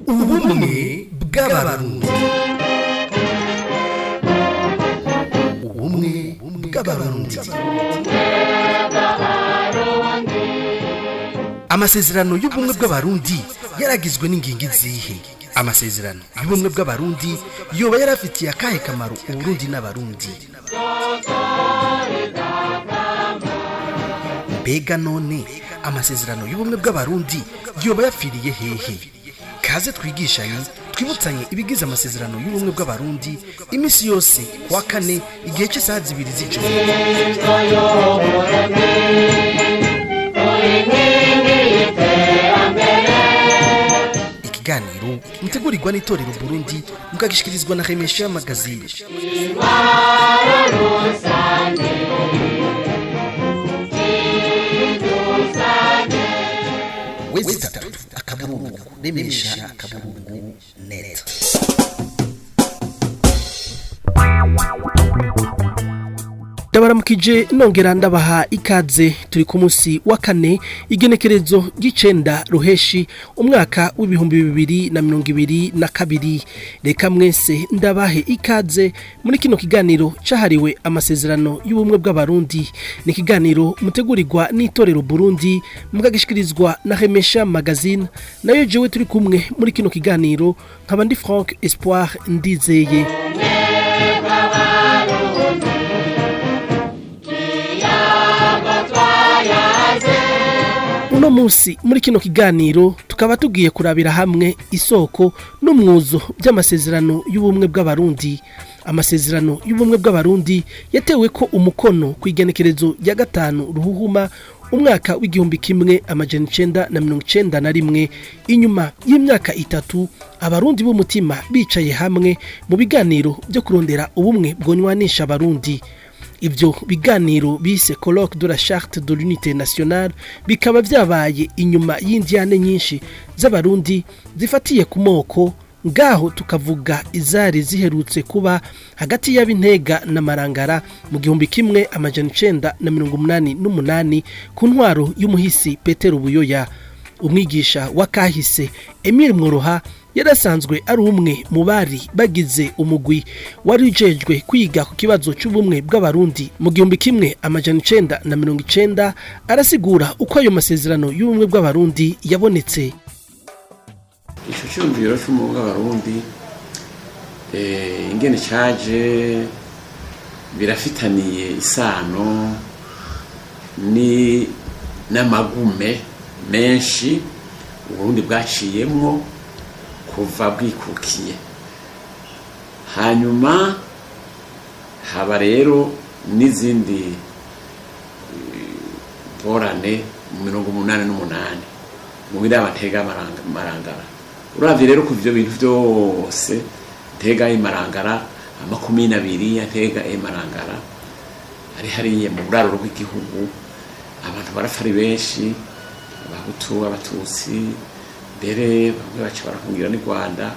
ubumwe bw'abarundi. Ubumwe bw'abarundi. Amasezerano y'ubumwe bw'abarundi yaragizwe n'ingingo izihe? Amasezerano y'ubumwe bw'abarundi yoba yarafitiye akahe kamaro Uburundi n'abarundi? Mbega none amasezerano y'ubumwe bw'abarundi yoba yapfiriye hehe? Kaze twigishanye twibutsanye ibigize amasezerano y'ubumwe bw'abarundi imisi yose kwa kane igihe cy'isaha 2 z'ijoro. Ikiganiro mutegurirwa n'itorero Burundi mukagishikirizwa na Remesha magazine. Akaburungu Remesha akaburungu net. Ndabaramukije nongera ndabaha ikaze. Turi ku munsi wa kane igenekerezo ry'icenda ruheshi umwaka w'ibihumbi 2022. Reka mwese ndabahe ikaze muri kino kiganiro cahariwe amasezerano y'ubumwe bw'abarundi. Ni kiganiro mutegurirwa n'itorero Burundi mukagishikirizwa na Remesha magazine, nayo jewe turi kumwe muri kino kiganiro nkaba ndi Frank Espoir Ndizeye. Uno munsi muri kino kiganiro tukaba tugiye kurabira hamwe isoko n'umwuzo by'amasezerano y'ubumwe bw'abarundi. Amasezerano y'ubumwe bw'abarundi yatewe ko umukono ku igenekerezo rya 5 ruhuhuma umwaka w'igihumbi kimwe amajana 991, inyuma y'imyaka 3 abarundi b'umutima bicaye hamwe mu biganiro byo kurondera ubumwe bwonywanisha abarundi. Ibyo biganiro bise colloque de la charte de l'unité nationale bikaba vyabaye inyuma y'indiane nyinshi z'abarundi zifatiye ku moko, ngaho tukavuga izari ziherutse kuba hagati y'abintega na marangara mu gihumbi kimwe amajana 988 ku ntwaro y'umuhisi Petero Buyoya. Umwigisha wa kahise Emile Mworoha yarasanzwe ari umwe mu bari bagize umugwi wari ujejwe kwiga ku kibazo cy'ubumwe bw'abarundi mu gihumbi kimwe amajana 990. Arasigura uko ayo masezerano y'ubumwe bw'abarundi yabonetse. Ico cyumviro cy'ubumwe bw'abarundi ingene cyaje birafitaniye isano ni n'amagume menshi Uburundi bwaciyemwo kuva bwikukiye. Hanyuma haba rero n'izindi borane 88 mu biraba ntega marangara. Uravye rero ku byo bintu byose ntega imarangara 12 yatega imarangara ari hariye mu buraro rw'igihugu, abantu barafari benshi, abahutu abatutsi, mbere bamwe baca barakungira ni Rwanda.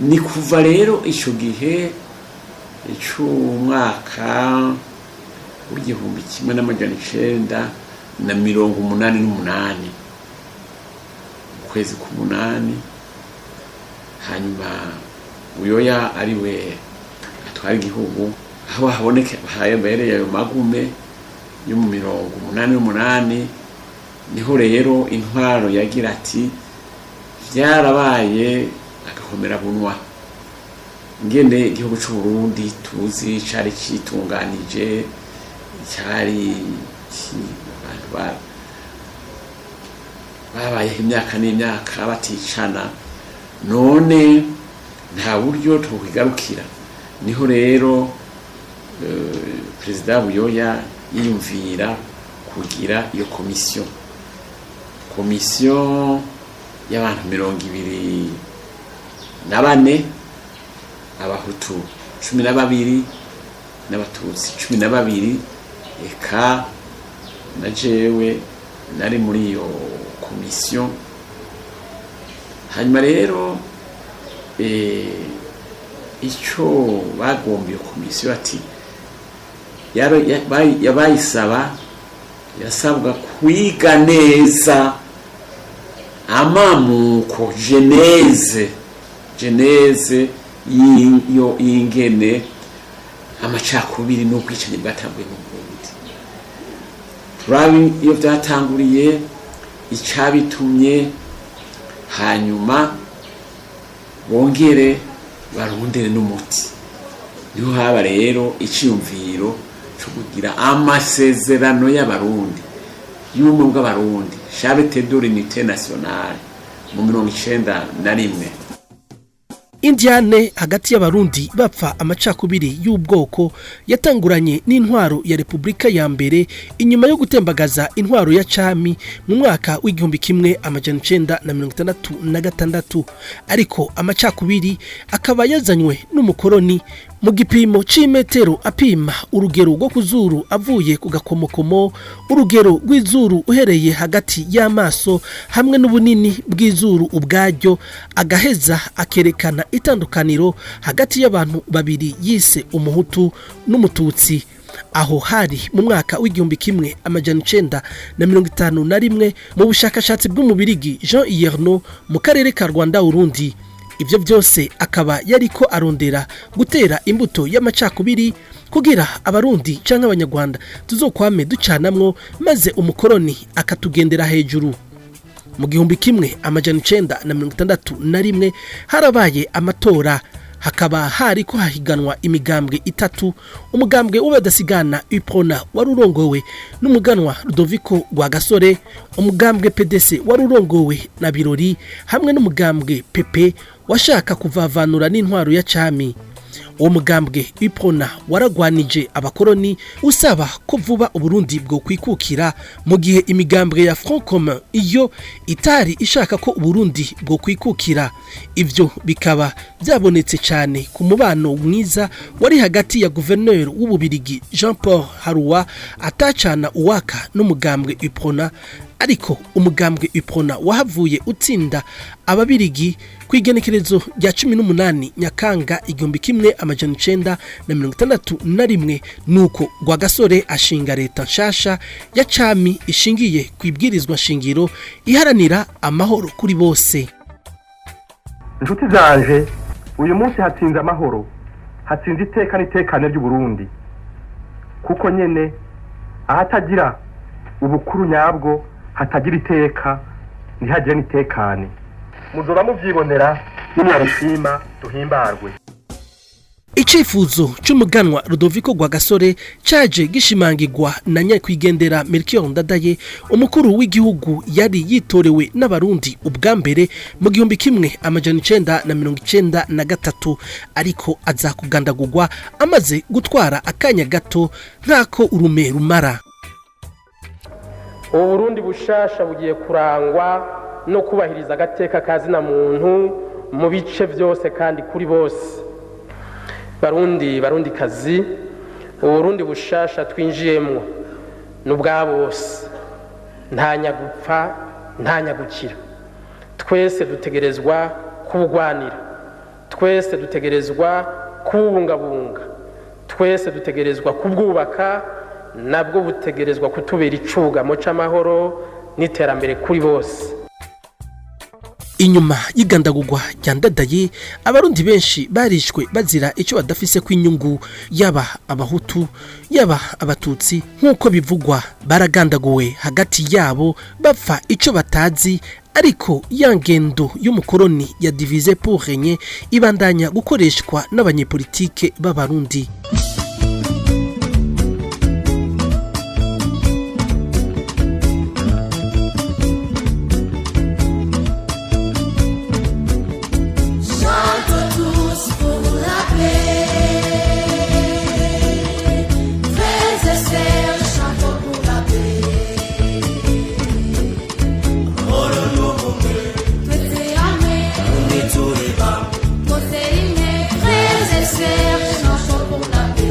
Ni kuva rero ico gihe cy'umwaka w'igihumbi kimwe n'amajana 988 ukwezi k'umunani, hanyuma Buyoya ari we atwara igihugu, aho haboneke habereye ayo magume yo mu 88. Niho rero intwaro yagira ati vyarabaye agakomera bunwa ngene igihugu cy'u Burundi tuzi cari citunganije, cyari abantu babaye imyaka n'imyaka baticana, none nta buryo twokigarukira. Niho rero Perezida Buyoya yiyumvira kugira iyo komisiyo y'abantu 24, abahutu 12 n'abatutsi 12, eka na jewe nari muri iyo komisiyo. Hanyuma rero icyo bagomba iyo komisiyo ati yabayisaba yasabwa kwiga neza amamuko geneze y'ingene amacakubiri n'ubwicanyi bwatanguye mu Burundi. Turabi iyo byatanguriye icabitumye, hanyuma bongere barondere n'umuti. Niho haba rero iciyumviro cyo kugira amasezerano y'abarundi y'ubumwe bw'abarundi, Charte de l'unité nationale mu 1991. Indiane hagati y'abarundi bapfa amacakubiri y'ubwoko yatanguranye n'intwaro ya Republika ya mbere inyuma yo gutembagaza intwaro ya cami mu mwaka w'igihumbi kimwe amajana 1966, ariko amacakubiri akaba yazanywe n'umukoroni mu gipimo c'imetero apima urugero rwo kuzuru avuye ku gakomokomo, urugero rw'izuru uhereye hagati y'amaso hamwe n'ubunini bw'izuru ubwaryo, agaheza akerekana itandukaniro hagati y'abantu babiri yise umuhutu n'umututsi. Aho hari mu mwaka w'igihumbi kimwe amajana 1951 mu bushakashatsi bw'umubirigi Jean Iyerno mu karere ka Rwanda Urundi. Ivyo byose akaba yariko arondera gutera imbuto y'amacakubiri kugira abarundi canke abanyarwanda tuzokwame ducanamwo, maze umukoroni akatugendera hejuru. Mu gihumbi kimwe amajana 1961 harabaye amatora, hakaba hariko hahiganwa imigambwe itatu, umugambwe w'abadasigana UPRONA warurongowe n'umuganwa Rudoviko Rwagasore, umugambwe PDC warurongowe na Birori, hamwe n'umugambwe PP washaka kuvavanura n'intwaro ya cami. Uwo mugambwe UPRONA waragwanije abakoroni usaba ko vuba Uburundi bwo kwikukira, mu gihe imigambwe ya Front Commun iyo itari ishaka ko Uburundi bwo kwikukira. Ivyo bikaba byabonetse cyane ku mubano mwiza wari hagati ya guverneur w'Ububirigi Jean Paul Haruwa atacana uwaka n'umugambwe UPRONA, ariko umugambwe UPRONA wahavuye utsinda ababirigi kwigenekerezo rya 18 Nyakanga igihumbi kimwe amajana 1961, nuko Rwagasore ashinga leta nshasha ya cami ishingiye kwibwirizwa shingiro iharanira amahoro kuri bose. Inshuti zanje, uyu munsi hatsinze amahoro, hatsinze iteka n'itekane ry'u Burundi, kuko nyene ahatagira ubukuru nyabwo hatagira iteka ntihagire n'itekane. Muzoba muvyibonera nimwarishima duhimbarwe. Icifuzo c'umuganwa Rudoviko Rwagasore caje gishimangirwa na nyakwigendera Melchior Ndadaye, umukuru w'igihugu yari yitorewe n'abarundi ubwa mbere mu gihumbi kimwe amajana 1993, ariko aza kugandagurwa amaze gutwara akanya gato nk'ako urume rumara. Uburundi bushasha bugiye kurangwa no kubahiriza agateka kazina muntu mu bice byose kandi kuri bose. Barundi kazi, Uburundi bushasha twinjiyemwo n'ubwa bose, nta nyagupfa nta nyagukira. Twese dutegerezwa kubugwanira, twese dutegerezwa kubungabunga, twese dutegerezwa kubwubaka, nabwo butegerezwa kutubera icugamo c'amahoro n'iterambere kuri bose. Inyuma y'igandagurwa rya Ndadaye, abarundi benshi barishwe bazira icyo badafise kw'inyungu, yaba abahutu yaba abatutsi nk'uko bivugwa. Baragandaguwe hagati yabo bapfa icyo batazi, ariko ya ngendo y'umukoroni ya diviser pour régner ibandanya gukoreshwa n'abanyepolitike b'abarundi. Frères et sœurs, chanson pour la paix.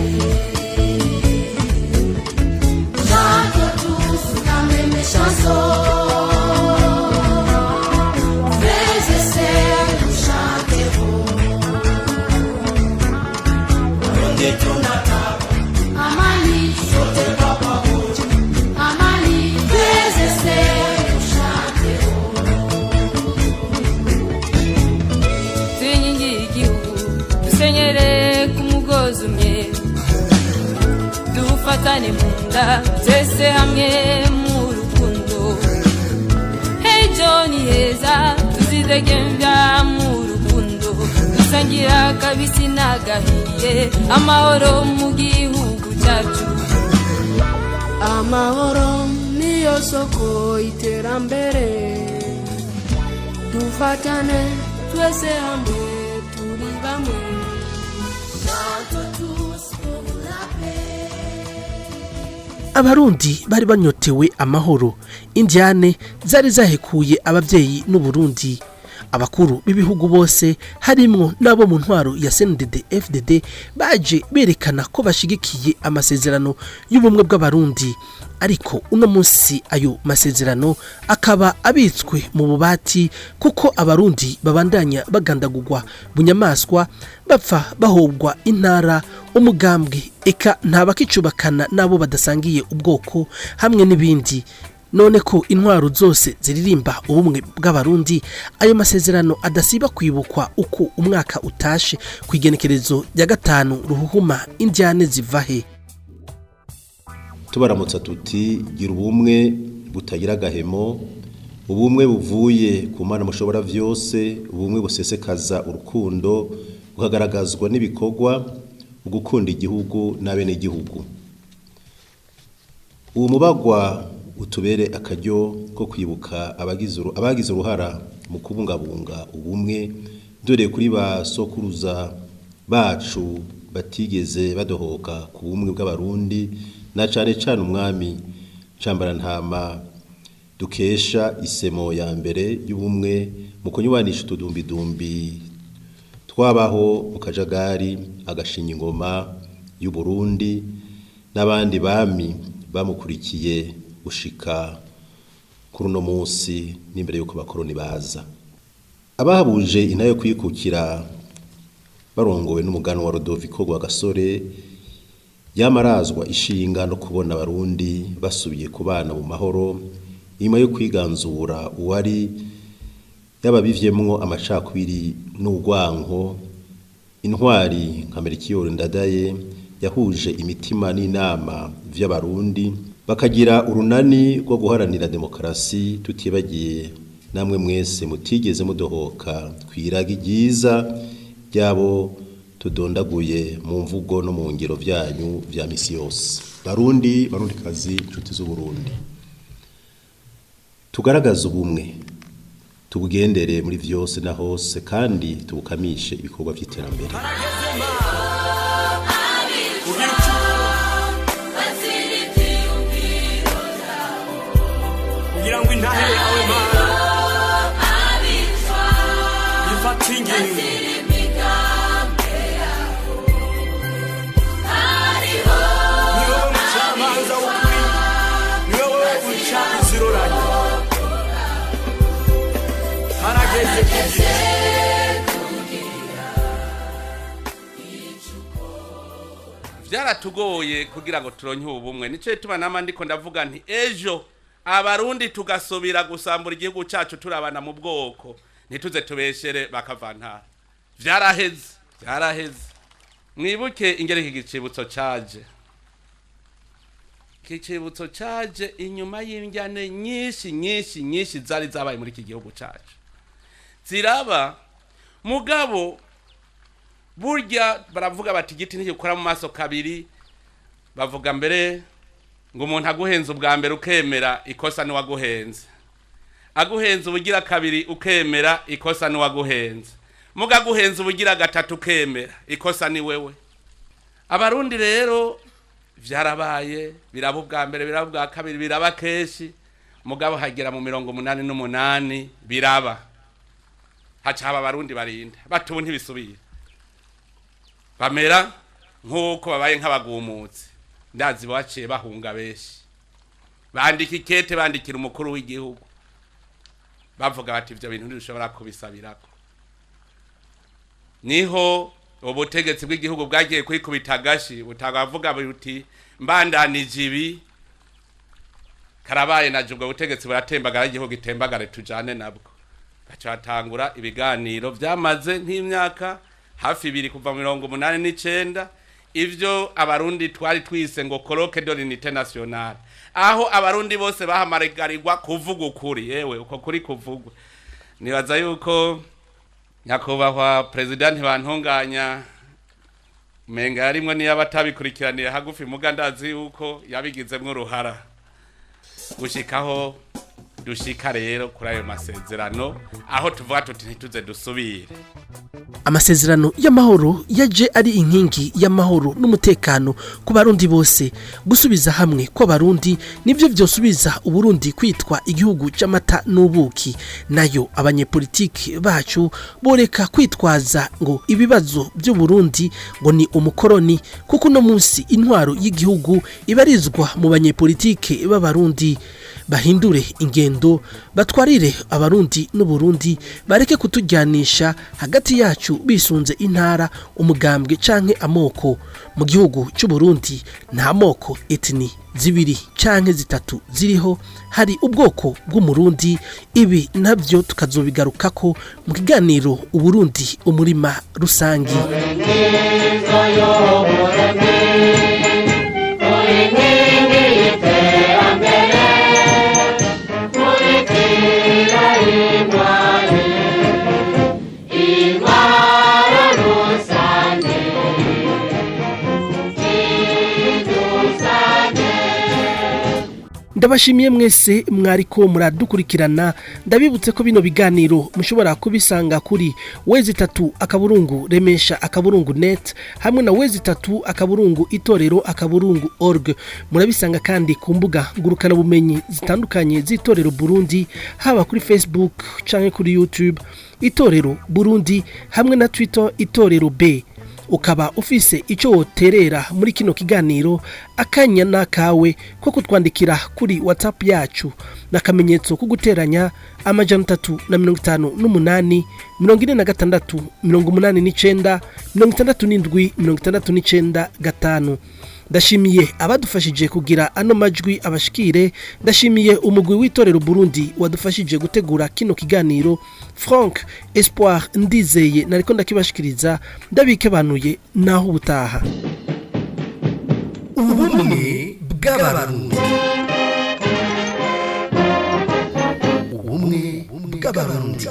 dufatane mu nda twese hamwe mu rukundo ejo ni heza tuzidegembya mu rukundo dusangira kabisi n'agahiye amahoro mu gihugu cyacu amahoro niyo soko iterambere dufatane twese hamwe turi bamwe Abarundi bari banyotewe amahoro, indyane zari zahekuye abavyeyi n'u Burundi. Abakuru b'ibihugu bose harimwo nabo mu ntwaro ya CNDD FDD baje berekana ko bashigikiye amasezerano y'ubumwe bw'Abarundi. Ariko uno munsi ayo masezerano akaba abitswe mu bubati kuko Abarundi babandanya bagandagurwa bunyamaswa bapfa bahobwa intara umugambwe eka ntabakicubakana nabo badasangiye ubwoko hamwe n'ibindi. None ko intwaro zose ziririmba ubumwe bw'Abarundi, ayo masezerano adasiba kwibukwa uko umwaka utashe kwigenekerezo ya 5 ruhuhuma indyane zivahe. Tubaramutsa tuti gira ubumwe butagira gahemo, ubumwe buvuye ku Mana mushobora vyose, ubumwe busesekaza urukundo bukagaragazwa n'ibikorwa ugukunda igihugu n'abene igihugu. Uwo mubagwa utubere akaryo ko kwibuka abagize uruhara mu kubungabunga ubumwe, dore kuri ba sokuruza bacu batigeze badohoka ku bumwe bw'Abarundi, na cane cane umwami Cambarantama dukesha isemo ya mbere y'ubumwe mu kunyubanisha utudumbidumbi twabaho mu kajagari agashinya ingoma y'u Burundi n'abandi bami bamukurikiye gushika kuri uno munsi n'imbere yuko abakoroni baza. Abahabuje inayo kwikukira barongowe n'umugano wa Rodoviko Rwagasore yamarazwa ishinga no kubona Abarundi basubiye kubana mu mahoro nyuma yo kwiganzura uwari yababivyemwo amacakubiri n'urwanko. Intwari nka Melchior Ndadaye yahuje imitima n'inama vy'Abarundi bakagira urunani rwo guharanira demokarasi, tutibagiye namwe mwese mutigeze mudohoka kwiraga ryiza ryabo tudondaguye mu mvugo no mu ngiro vyanyu vya misi yose. Barundikazi, inshuti z'u Burundi, tugaragaza ubumwe, tubugendere muri vyose na hose, kandi tubukamishe ibikorwa vy'iterambere. kugira ngo intahe yawe Mana ifate ingingo niwowe mucamanza w'ukuri, niwowe uca iziroranye, harageze byaratugoye kugira ngo turonke ubumwe. Nico ituma nama ndiko ndavuga nti ejo Abarundi tugasubira gusambura igihugu cyacu turabana mu bwoko, ntituze tubeshere bakavantara. Vyaraheze. Mwibuke ingere iki gicibutso caje. Kicibutso caje inyuma y'indyane nyinshi zari zabaye muri iki gihugu cyacu. Ziraba mugabo burya baravuga bati igiti ntikikora mu maso kabiri, bavuga mbere ngo umuntu aguhenze ubwa mbere ukemera ikosa ni waguhenze, aguhenze ubugira kabiri ukemera ikosa ni waguhenze, muga guhenze ubugira gatatu ukemera ikosa ni wewe. Abarundi rero vyarabaye, biraba ubwa mbere, biraba ubwa kabiri, biraba keshi, mugabo hagera mu 88 biraba, haca Abarundi barinda batubu ntibisubira, bamera nk'uko babaye nk'abagumutse. Ndazi baciye bahunga beshi, bandika ikete, bandikira umukuru w'igihugu, bavuga bati ivyo bintu ntibishobora kubisabirako. Niho ubutegetsi bw'igihugu bwagiye kwikubita gashi, butavuga buti mbandanije ibi karabaye naje ubwo butegetsi buratembagara, igihugu itembagare tujane nabwo. Baca batangura ibiganiro vyamaze nk'imyaka hafi 2 kuva 1989, ivyo abarundi twari twise ngo colloque de l'unité nationale, aho abarundi bose bahamagarirwa kuvuga ukuri. Yewe uko kuri kuvugwa, nibaza yuko nyakubahwa president bantunganya menga yarimwe niyo abatabikurikiraniye hagufi muga ndazi yuko yabigizemwo uruhara gushikaho dushika rero kuri ayo masezerano, aho tuvuga tuti ntituze dusubire. Amasezerano y'amahoro yaje ari inkingi y'amahoro n'umutekano ku barundi bose. Gusubiza hamwe ko barundi nivyo vyosubiza uburundi kwitwa igihugu c'amata n'ubuki. Nayo abanyepolitiki bacu boreka kwitwaza ngo ibibazo by'u Burundi ngo ni umukoroni, kuko no munsi intwaro y'igihugu ibarizwa mu banyepolitiki b'abarundi. Bahindure ingendo, batwarire abarundi n'uburundi, bareke kutujyanisha hagati yacu bisunze intara, umugambwe canke amoko. Mu gihugu cy'u Burundi nta moko etni zibiri canke zitatu ziriho, hari ubwoko bw'umurundi. Ibi nabyo tukazobigarukako mu kiganiro Uburundi umurima rusangi. Ndabashimiye mwese mwariko muradukurikirana. Ndabibutse ko bino biganiro mushobora kubisanga kuri wezi3.remesha.net hamwe na wezi3.itorero.org. Murabisanga kandi ku mbuga ngurukana bumenyi zitandukanye z'itorero Burundi, haba kuri Facebook canke kuri YouTube Itorero Burundi, hamwe na Twitter Itorero B. Ukaba ufise ico woterera muri kino kiganiro, akanya nakawe ko kutwandikira kuri WhatsApp yacu nakamenyetso ko guteranya 358 46 89 67 Ndashimiye abadufashije kugira ano majwi abashikire. Ndashimiye umugwi w'itorero Burundi wadufashije gutegura kino kiganiro. Frank Espoir Ndizeye nariko ndakibashikiriza, ndabike banuye naho ubutaha. Ubumwe bw'Abarundi. Ubumwe bw'Abarundi.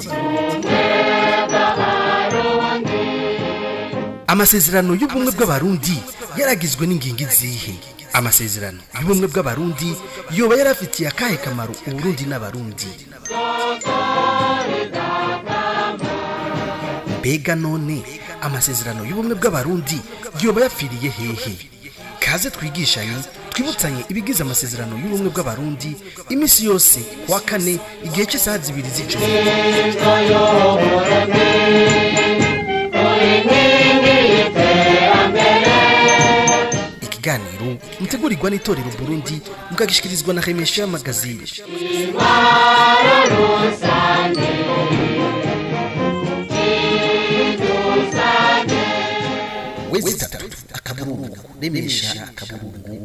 Amasezerano y'ubumwe bw'Abarundi yaragizwe n'ingingi zihe? Amasezerano y'ubumwe bw'Abarundi yoba yarafitiye akahe kamaro Uburundi n'Abarundi? Mbega none amasezerano y'ubumwe bw'Abarundi yoba yapfiriye hehe? Kaze twigishanye twibutsanye ibigize amasezerano y'ubumwe bw'Abarundi imisi yose kwa kane igihe cy'isaha 2 z'ijoro. Ikiganiro mutegurirwa n'itorero Burundi mukagishikirizwa na Remesha magazine. Wezi 3 akaburungu Remesha akaburungu